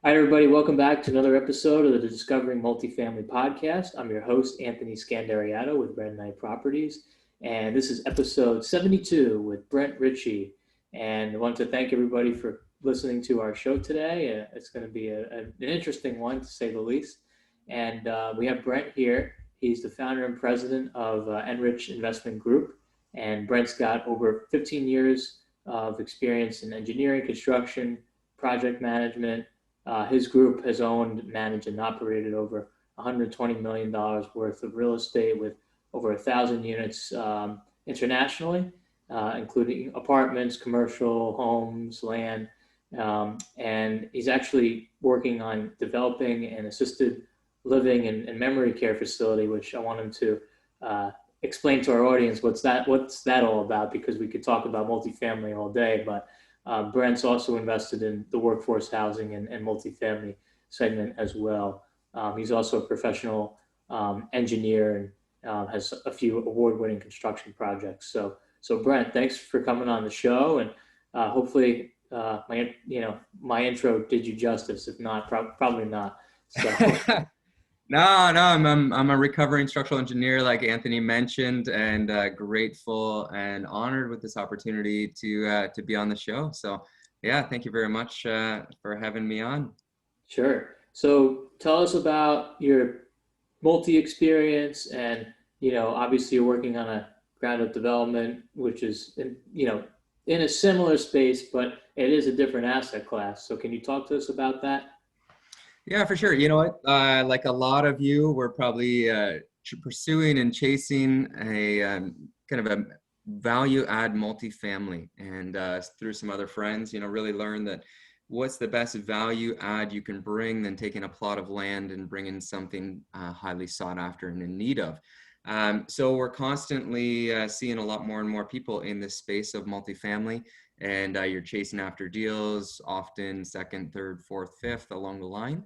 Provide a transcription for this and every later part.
All right, everybody, welcome back to another episode of the Discovering Multifamily podcast. I'm your host, Anthony Scandariato with Brent Knight Properties, and this is episode 72 with Brent Ritchie. And I want to thank everybody for listening to our show today. It's going to be an interesting one, to say the least. And we have Brent here. He's the founder and president of Enrich Investment Group, and Brent's got over 15 years of experience in engineering, construction, project management. His group has owned, managed, and operated over $120 million worth of real estate with over 1,000 units internationally, including apartments, commercial, homes, land. And he's actually working on developing an assisted living and memory care facility, which I want him to explain to our audience what's that all about, because we could talk about multifamily all day, but Brent's also invested in the workforce housing and multifamily segment as well. He's also a professional engineer and has a few award-winning construction projects. So Brent, thanks for coming on the show, and hopefully my intro did you justice. If not, probably not. So. No, I'm a recovering structural engineer, like Anthony mentioned, and grateful and honored with this opportunity to be on the show. So, yeah, thank you very much for having me on. Sure. So tell us about your multi-experience, and obviously you're working on a ground-up development, which is in a similar space, but it is a different asset class. So can you talk to us about that? Yeah, for sure. You know what? Like a lot of you, we're probably pursuing and chasing a kind of a value add multifamily, and through some other friends, really learn that what's the best value add you can bring than taking a plot of land and bringing something highly sought after and in need of. So we're constantly seeing a lot more and more people in this space of multifamily, and you're chasing after deals, often second, third, fourth, fifth along the line.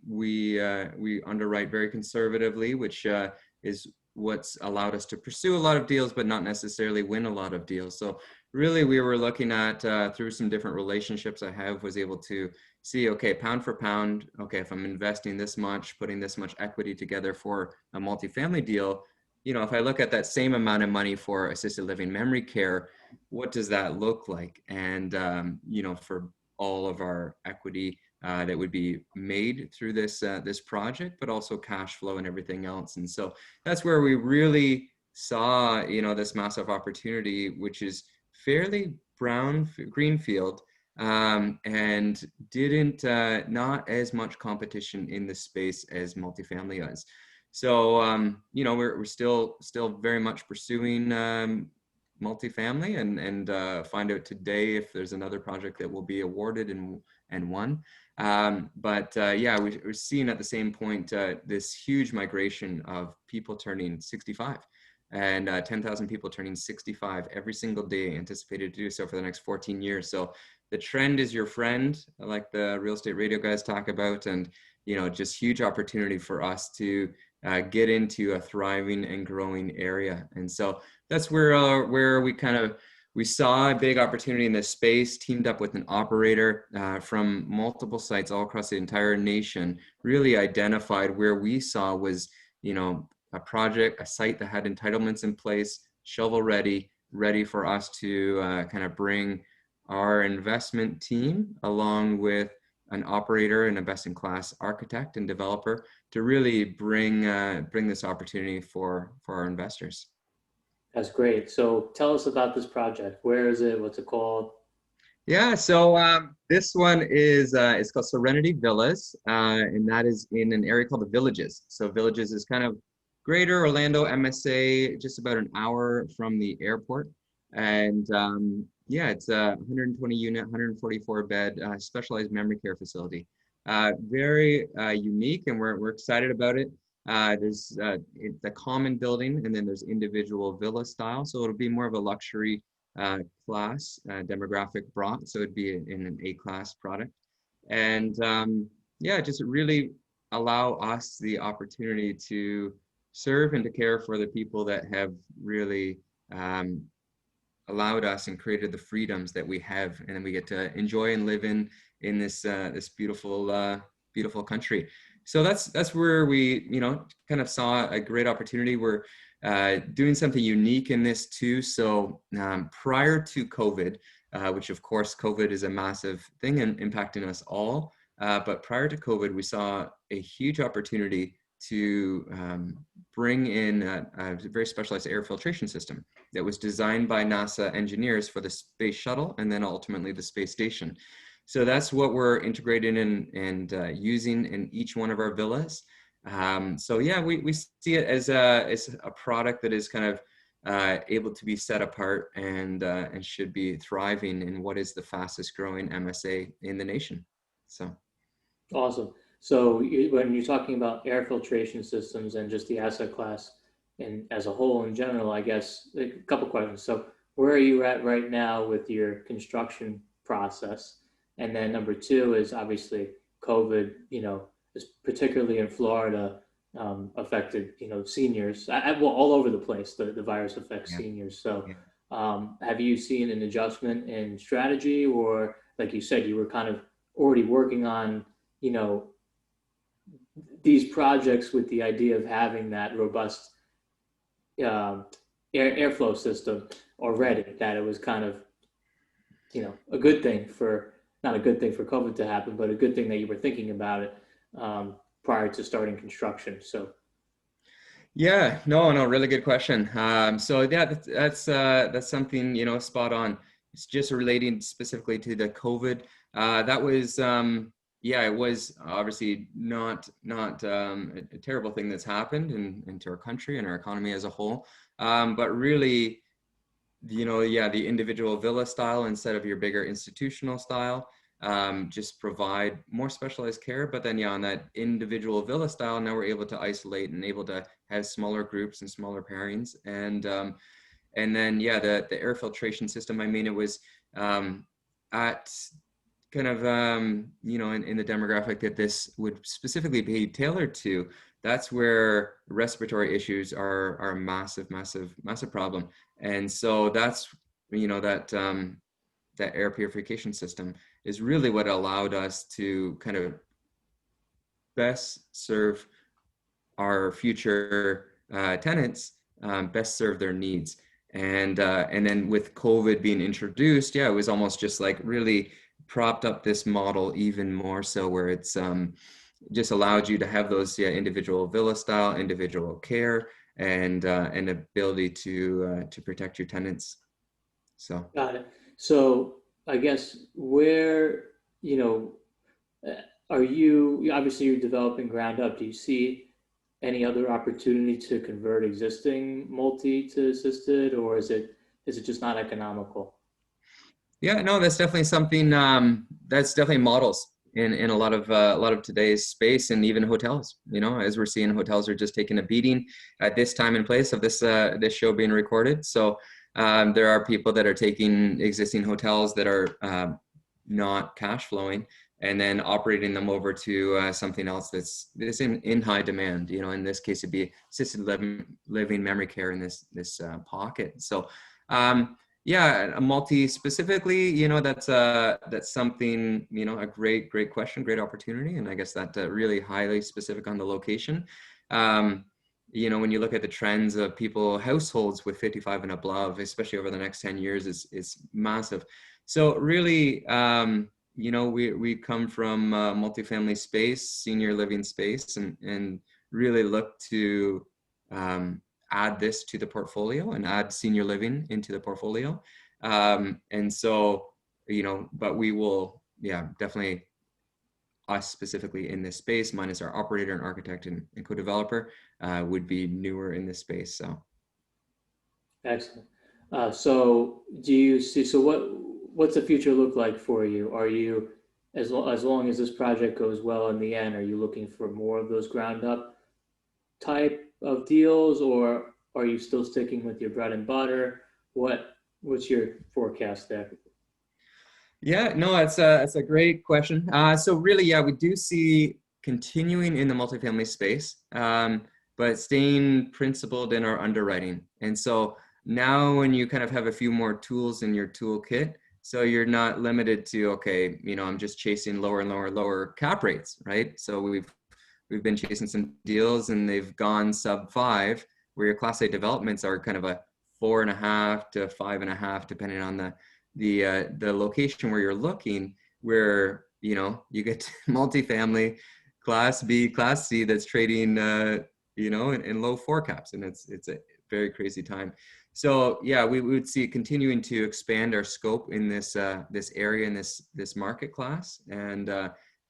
We underwrite very conservatively, which is what's allowed us to pursue a lot of deals, but not necessarily win a lot of deals. So really, we were looking at through some different relationships I have, was able to see, okay, pound for pound, okay, if I'm investing this much, putting this much equity together for a multifamily deal, if I look at that same amount of money for assisted living memory care, what does that look like? And, for all of our equity that would be made through this project, but also cash flow and everything else. And so that's where we really saw, this massive opportunity, which is fairly greenfield, and didn't not as much competition in this space as multifamily is. So we're still very much pursuing multifamily, and find out today if there's another project that will be awarded and won. We're seeing at the same point this huge migration of people turning 65, and 10,000 people turning 65 every single day, anticipated to do so for the next 14 years. So the trend is your friend, like the real estate radio guys talk about, and just huge opportunity for us to get into a thriving and growing area. And so that's where we saw a big opportunity in this space, teamed up with an operator from multiple sites all across the entire nation, really identified where we saw was, a site that had entitlements in place, shovel ready for us to kind of bring our investment team along with an operator and a best-in-class architect and developer to really bring this opportunity for our investors. That's great. So tell us about this project. Where is it? What's it called? Yeah, so this one is it's called Serenity Villas, and that is in an area called the Villages. So Villages is kind of Greater Orlando MSA, just about an hour from the airport. And it's a 120 unit, 144 bed specialized memory care facility. Very unique, and we're excited about it. There's the common building, and then there's individual villa style. So it'll be more of a luxury class demographic brought. So it'd be in an A-class product. And just really allow us the opportunity to serve and to care for the people that have really allowed us and created the freedoms that we have, and then we get to enjoy and live in in this beautiful country. So that's where we, kind of saw a great opportunity. We're doing something unique in this too. So prior to COVID, which of course COVID is a massive thing and impacting us all. But prior to COVID, we saw a huge opportunity to bring in a very specialized air filtration system that was designed by NASA engineers for the space shuttle and then ultimately the space station. So that's what we're integrating and using in each one of our villas. So yeah, we see it as a product that is kind of able to be set apart and should be thriving in what is the fastest growing MSA in the nation. So. Awesome. So when you're talking about air filtration systems and just the asset class and as a whole in general, I guess a couple questions. So where are you at right now with your construction process? And then number two is obviously COVID, is particularly in Florida, affected, seniors. Well, all over the place, the virus affects Yeah. seniors. So Yeah. have you seen an adjustment in strategy, or like you said, you were kind of already working on, these projects with the idea of having that robust airflow system already, that it was kind of, a good thing for, not a good thing for COVID to happen, but a good thing that you were thinking about it prior to starting construction. So Yeah, no, really good question. So yeah, that's something, spot on. It's just relating specifically to the COVID. That was, yeah, it was obviously not a terrible thing that's happened into our country and our economy as a whole. But really, yeah, the individual villa style instead of your bigger institutional style, just provide more specialized care. But then, yeah, on that individual villa style, now we're able to isolate and able to have smaller groups and smaller pairings. And then, yeah, the air filtration system, I mean, it was at kind of, in the demographic that this would specifically be tailored to. That's where respiratory issues are a massive problem. And so that's, that air purification system is really what allowed us to kind of best serve our future tenants, best serve their needs. And then with COVID being introduced, yeah, it was almost just like really propped up this model even more so, where it's just allowed you to have those, yeah, individual villa style, individual care, and ability to protect your tenants. So. got it. So I guess where, you know, are you, obviously you're developing ground up. Do you see any other opportunity to convert existing multi to assisted, or is it just not economical? Yeah, no, that's definitely something that's definitely models in a lot of today's space, and even hotels. As we're seeing, hotels are just taking a beating at this time and place of this show being recorded. So there are people that are taking existing hotels that are not cash flowing, and then operating them over to something else that's in high demand. In this case, it'd be assisted living memory care in this pocket. So. Yeah, a multi specifically, that's something, a great question, great opportunity. And I guess that really highly specific on the location. When you look at the trends of households with 55 and above, especially over the next 10 years, is massive. So really, we come from multifamily space, senior living space, and really look to add this to the portfolio and add senior living into the portfolio. And so, but we will, yeah, definitely, us specifically in this space, minus our operator and architect and co-developer, would be newer in this space. So. Excellent. So do you see, so what's the future look like for you? Are you, as long as this project goes well in the end, are you looking for more of those ground up type of deals, or are you still sticking with your bread and butter? What's your forecast there? Yeah, no, that's a great question. So really, yeah, we do see continuing in the multifamily space, but staying principled in our underwriting. And so now when you kind of have a few more tools in your toolkit, So you're not limited to, okay, I'm just chasing lower and lower cap rates, right? So we've been chasing some deals and they've gone sub 5, where your Class A developments are kind of a 4.5 to 5.5, depending on the location where you're looking, where you get multifamily Class B, Class C that's trading in low 4 caps, and it's a very crazy time. So yeah, we would see continuing to expand our scope in this area, in this market class, and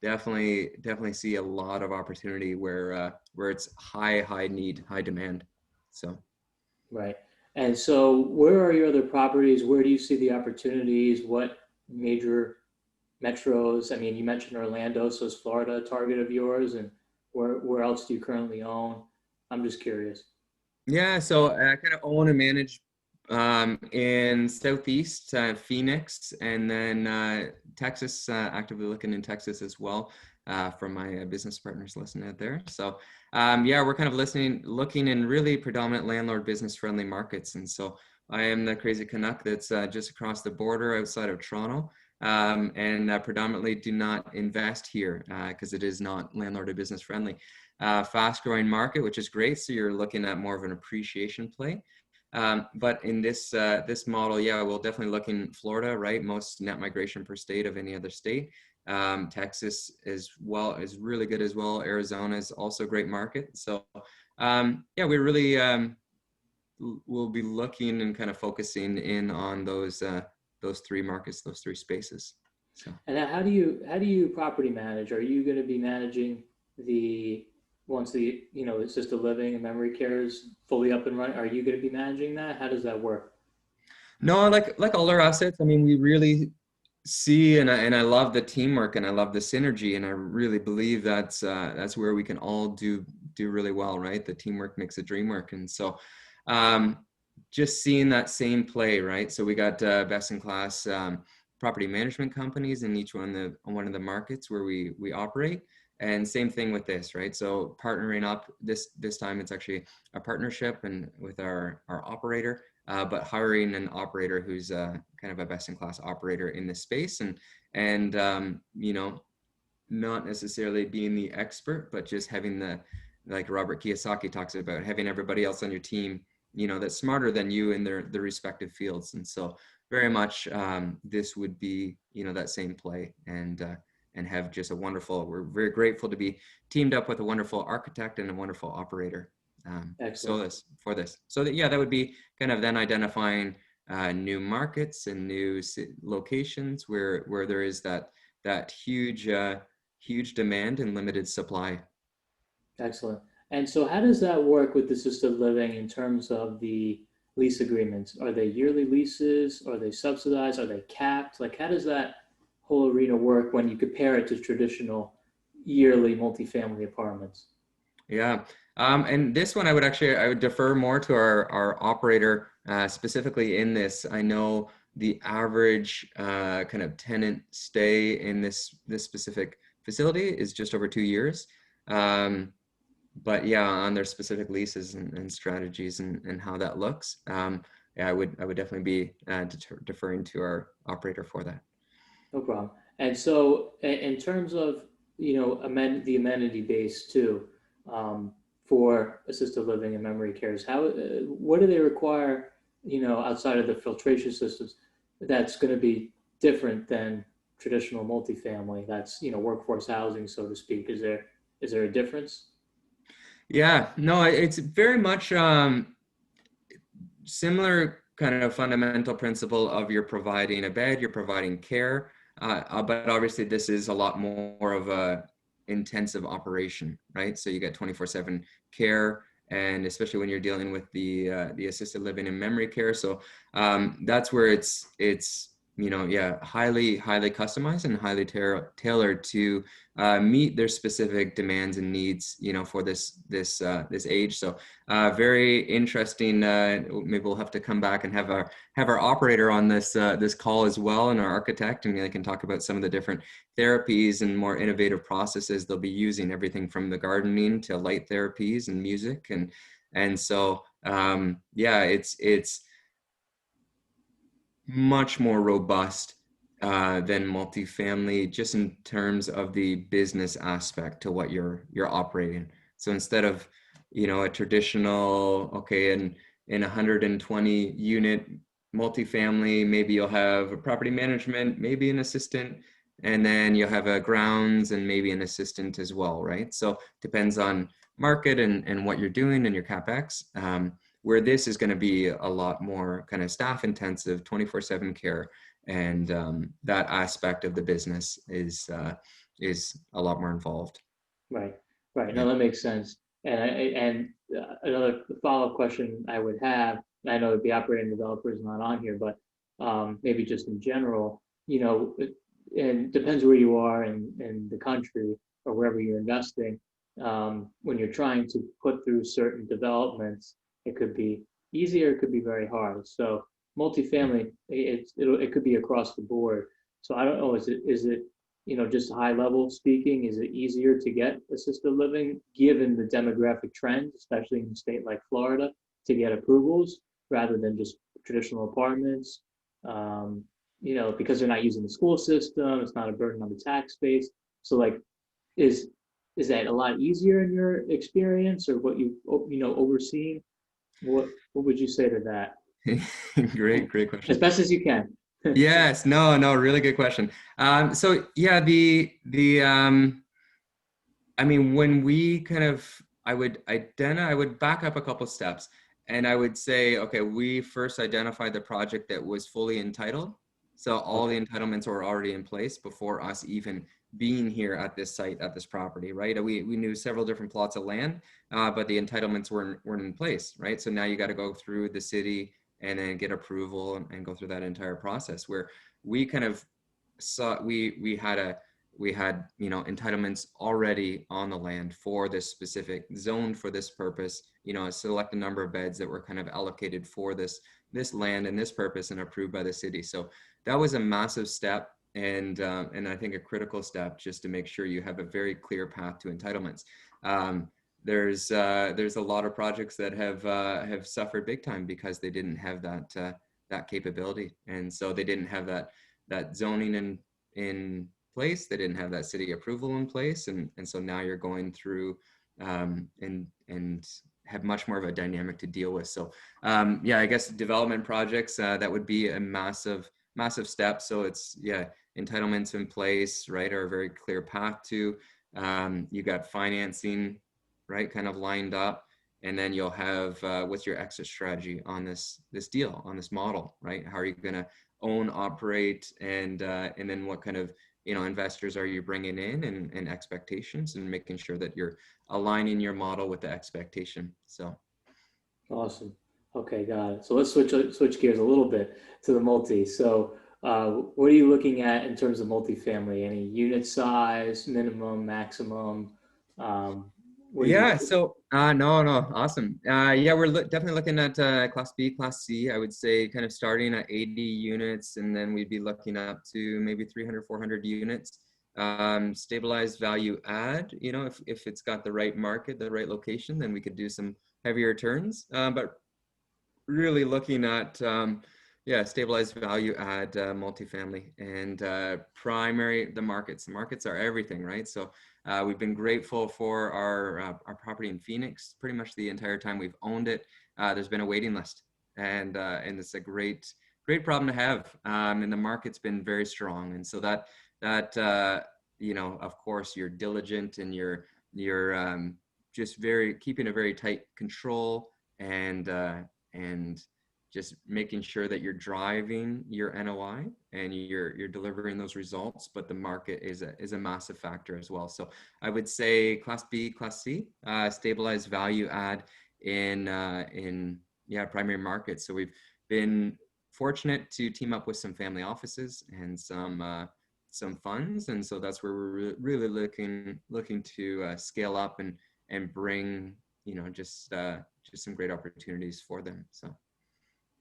definitely see a lot of opportunity where it's high need, high demand. So Right. And so where are your other properties? Where do you see the opportunities? What major metros? I mean, you mentioned Orlando, so is Florida a target of yours? And where else do you currently own? I'm just curious. yeah, so I kind of own and manage in Southeast Phoenix, and then Texas. Actively looking in Texas as well, from my business partners listening out there. So yeah, we're kind of looking in really predominant landlord business friendly markets. And so I am the crazy Canuck that's just across the border outside of Toronto, and predominantly do not invest here because it is not landlord or business friendly. Fast growing market, which is great. So you're looking at more of an appreciation play. But in this model, yeah, we'll definitely look in Florida, right? Most net migration per state of any other state. Texas is really good as well. Arizona is also a great market. So yeah, we really will be looking and kind of focusing in on those 3 markets, those 3 spaces. So. And how do you property manage? Are you going to be managing the once the assisted living and memory care is fully up and running? Are you going to be managing that? How does that work? No, like all our assets, I mean, we really see and I love the teamwork and I love the synergy, and I really believe that's where we can all do really well, right? The teamwork makes the dream work. And so just seeing that same play, right? So we got best in class property management companies in each one of the markets where we operate. And same thing with this, right? So partnering up this time, it's actually a partnership and with our operator, but hiring an operator who's kind of a best-in-class operator in this space, and not necessarily being the expert, but just having like Robert Kiyosaki talks about, having everybody else on your team, that's smarter than you in their respective fields. And so very much this would be that same play, and have just we're very grateful to be teamed up with a wonderful architect and a wonderful operator. Excellent. So that would be kind of then identifying new markets and new locations where there is that huge demand and limited supply. Excellent. And so how does that work with assisted living in terms of the lease agreements? Are they yearly leases? Are they subsidized? Are they capped? Like, how does that whole arena work when you compare it to traditional yearly multifamily apartments? Yeah. And this one, I would defer more to our operator, specifically in this. I know the average kind of tenant stay in this specific facility is just over 2 years. But yeah, on their specific leases and strategies and how that looks, yeah, I would definitely be deferring to our operator for that. No problem. And so, in terms of the amenity base too, for assisted living and memory cares, what do they require? Outside of the filtration systems, that's going to be different than traditional multifamily. That's workforce housing, so to speak. Is there a difference? Yeah, no, it's very much similar kind of fundamental principle of you're providing a bed, you're providing care, but obviously this is a lot more of a intensive operation, right? So you get 24/7 care, and especially when you're dealing with the assisted living and memory care. So that's where it's yeah, highly customized and highly tailored to meet their specific demands and needs, for this age. So very interesting. Maybe we'll have to come back and have our operator on this call as well, and our architect, and they can talk about some of the different therapies and more innovative processes they'll be using, everything from the gardening to light therapies and music, and so yeah, it's much more robust than multifamily, just in terms of the business aspect to what you're operating. So instead of, a traditional, okay, in 120 unit multifamily, maybe you'll have a property management, maybe an assistant, and then you'll have a grounds and maybe an assistant as well, right? So depends on market and what you're doing and your CapEx. Where this is going to be a lot more kind of staff intensive, 24/7 care, and that aspect of the business is a lot more involved. Right. Right. Yeah. No, that makes sense. Another follow-up question I would have, I know the operating developer is not on here, but maybe just in general, and depends where you are in the country or wherever you're investing. When you're trying to put through certain developments, it could be easier, it could be very hard. So multifamily, it could be across the board. So I don't know, is it just high level speaking, is it easier to get assisted living given the demographic trends, especially in a state like Florida, to get approvals rather than just traditional apartments? Because they're not using the school system, it's not a burden on the tax base. So like, is that a lot easier in your experience or what you overseen? What would you say to that? Great As question. best as you can. Yes, no, really good question. So yeah, I mean, when we kind of, I would back up a couple steps, and I would say, okay, we first identified the project that was fully entitled. So all Okay. the entitlements were already in place before us even being here at this site, at this property, right? We knew several different plots of land, but the entitlements weren't in place, right? So now you got to go through the city and then get approval and go through that entire process, where we kind of saw we had entitlements already on the land for this specific zone for this purpose, a select number of beds that were kind of allocated for this land and this purpose and approved by the city. So that was a massive step, and I think a critical step, just to make sure you have a very clear path to entitlements. There's a lot of projects that have suffered big time because they didn't have that capability, and so they didn't have that zoning in place. They didn't have that city approval in place, and so now you're going through and have much more of a dynamic to deal with. So yeah, I guess development projects, that would be a massive step. So it's, yeah, entitlements in place, right, are a very clear path to. You got financing, right, kind of lined up, and then you'll have what's your exit strategy on this deal, on this model, right? How are you going to own, operate, and then what kind of investors are you bringing in, and expectations, and making sure that you're aligning your model with the expectation. So Awesome. Okay, got it. So let's switch gears a little bit to the multi. So, what are you looking at in terms of multifamily? Any unit size, minimum, maximum? Um, what do you? yeah, so no, awesome. Yeah, we're definitely looking at class B, class C. I would say kind of starting at 80 units, and then we'd be looking up to maybe 300, 400 units. Stabilized value add, if it's got the right market, the right location, then we could do some heavier turns. But really looking at yeah, stabilized value add multifamily, and the markets. The markets are everything, right? So we've been grateful for our property in Phoenix pretty much the entire time we've owned it. There's been a waiting list, and it's a great problem to have. And the market's been very strong, and so that of course, you're diligent, and you're just keeping a very tight control, and just making sure that you're driving your NOI and you're delivering those results. But the market is a massive factor as well. So I would say class B, class C, stabilized value add in primary markets. So we've been fortunate to team up with some family offices and some funds, and so that's where we're really looking to scale up and bring just some great opportunities for them. So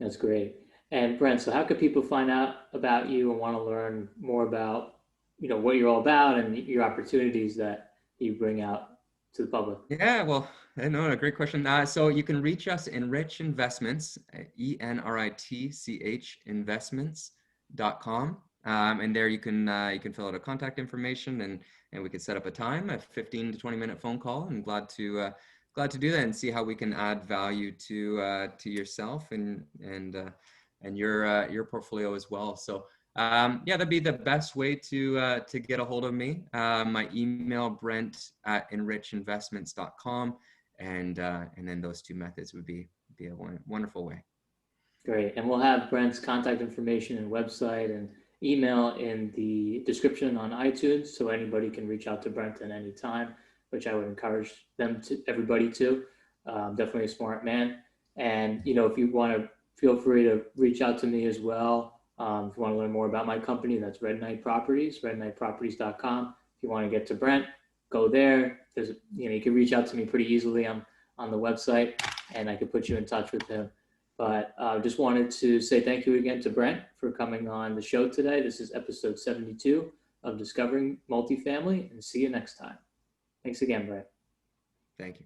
That's great. And Brent, so how could people find out about you and want to learn more about, what you're all about and your opportunities that you bring out to the public? yeah, well, I know, a great question. So you can reach us, Enrich Investments, ENRITCH investments.com. And there you can fill out a contact information, and we can set up a time, a 15 to 20-minute phone call. I'm glad to do that and see how we can add value to yourself and your portfolio as well. So yeah, that'd be the best way to get a hold of me. My email, brent@enrichinvestments.com, and then those two methods would be a wonderful way. Great. And we'll have Brent's contact information and website and email in the description on iTunes, so anybody can reach out to Brent at any time, which I would encourage everybody to. Definitely a smart man. And, if you want to, feel free to reach out to me as well. If you want to learn more about my company, that's Red Knight Properties, redknightproperties.com. If you want to get to Brent, go there. You can reach out to me pretty easily. I'm on the website, and I can put you in touch with him. But just wanted to say thank you again to Brent for coming on the show today. This is episode 72 of Discovering Multifamily, and see you next time. Thanks again, Brent. Thank you.